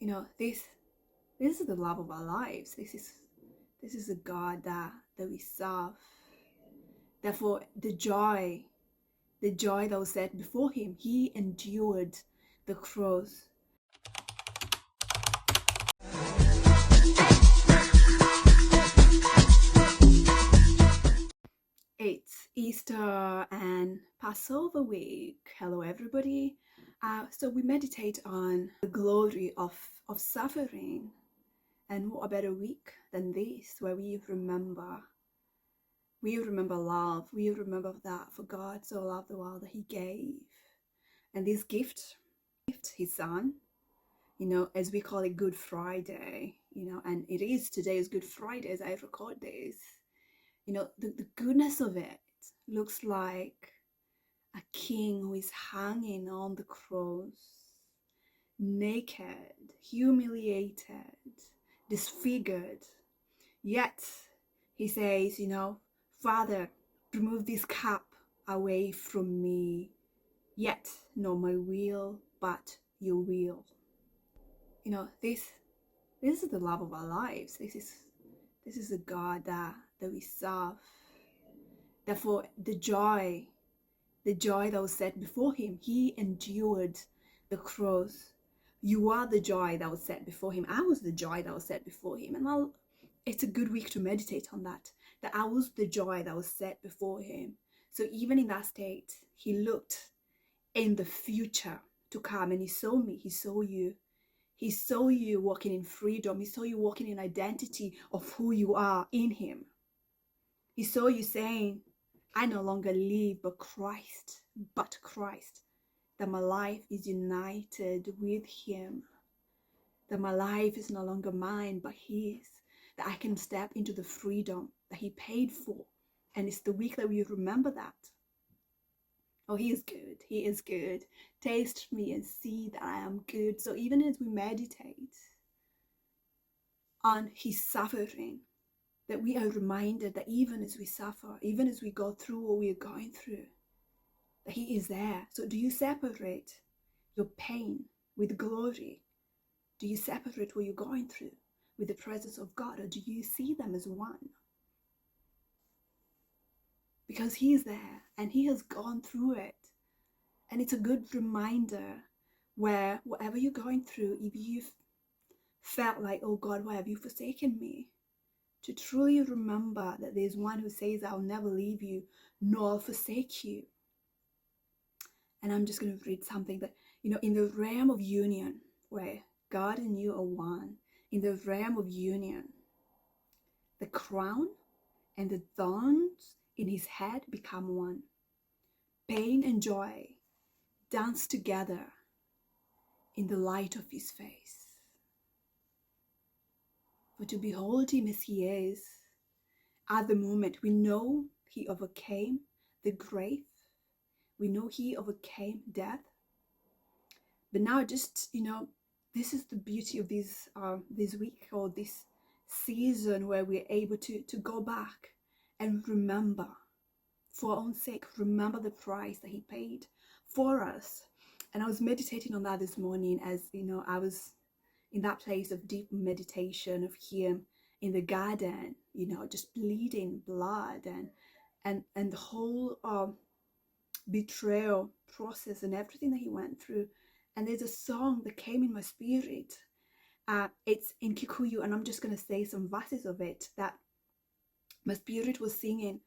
This is the love of our lives. This is the God that we serve. Therefore, the joy that was set before him, he endured the cross. It's Easter and Passover week. Hello, everybody. So we meditate on the glory of suffering. And what a better week than this, where we remember love. We remember that for God so loved the world that he gave. And this gift, his son, as we call it Good Friday, and it is today is Good Friday as I record this. The goodness of it looks like a king who is hanging on the cross, naked, humiliated, disfigured. Yet he says, Father, remove this cup away from me. Yet not my will, but your will. This is the love of our lives. This is the God that we serve. Therefore, the joy that was set before him, he endured the cross. You are the joy that was set before him. I was the joy that was set before him. And it's a good week to meditate on that I was the joy that was set before him. So even in that state, he looked in the future to come, and he saw me, he saw you. He saw you walking in freedom. He saw you walking in identity of who you are in him. He saw you saying, I no longer live, but Christ. That my life is united with him. That my life is no longer mine, but his. That I can step into the freedom that he paid for. And it's the week that we remember that. Oh, he is good. He is good. Taste me and see that I am good. So even as we meditate on his suffering, that we are reminded that even as we suffer, even as we go through what we are going through, that he is there. So do you separate your pain with glory? Do you separate what you're going through with the presence of God, or do you see them as one? Because he is there and he has gone through it. And it's a good reminder where whatever you're going through, if you've felt like, oh God, why have you forsaken me? To truly remember that there's one who says, I'll never leave you nor forsake you. And I'm just going to read something that, in the realm of union, where God and you are one, in the realm of union, the crown and the thorns in his head become one. Pain and joy dance together in the light of his face. For to behold him as he is, at the moment, we know he overcame the grave. We know he overcame death. But now this is the beauty of this week or this season where we're able to go back and remember, for our own sake, remember the price that he paid for us. And I was meditating on that this morning as, I was in that place of deep meditation of him in the garden, just bleeding blood and the whole betrayal process and everything that he went through. And there's a song that came in my spirit. It's in Kikuyu, and I'm just going to say some verses of it that my spirit was singing.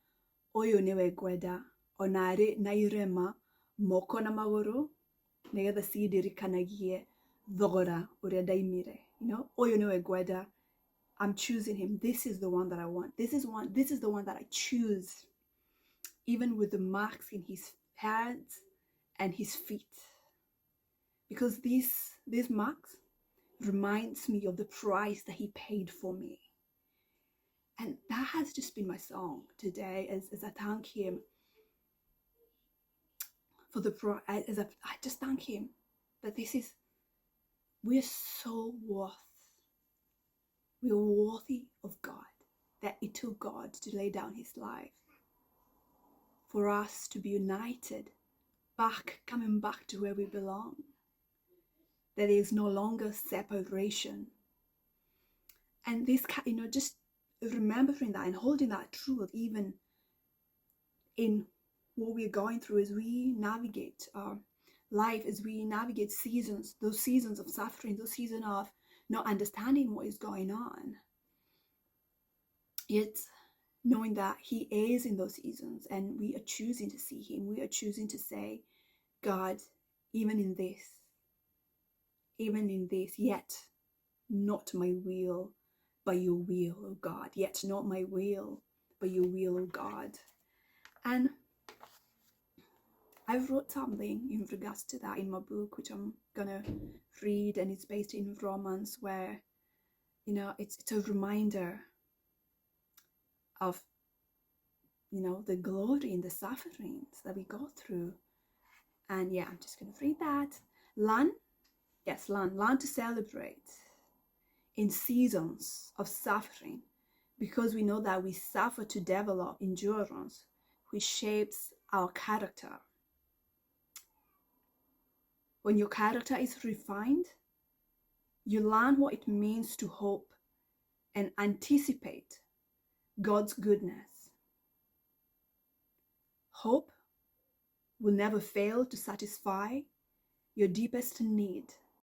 Oyo niwe gweda, onare nairema, moko na maguru, negetha sidirikanagie thogora uria daimire. Oyo niwe gweda. I'm choosing him. This is the one that I want. This is the one that I choose. Even with the marks in his hands and his feet. Because these marks reminds me of the price that he paid for me. And that has just been my song today as I thank him for the price. I just thank him that we're so we're worthy of God, that it took God to lay down his life for us to be united, coming back to where we belong. There is no longer separation. And this, just remembering that and holding that truth, even in what we're going through as we navigate our life, as we navigate seasons, those seasons of suffering, those seasons of not understanding what is going on. Yet knowing that He is in those seasons and we are choosing to see Him, we are choosing to say, God, even in this, yet not my will, but your will, oh God. Yet not my will, but your will, oh God. And I wrote something in regards to that in my book, which I'm gonna read, and it's based in Romans, where, it's a reminder of, the glory in the sufferings that we go through. And yeah, I'm just gonna read that. Learn to celebrate in seasons of suffering, because we know that we suffer to develop endurance, which shapes our character. When your character is refined, you learn what it means to hope and anticipate God's goodness. Hope will never fail to satisfy your deepest need,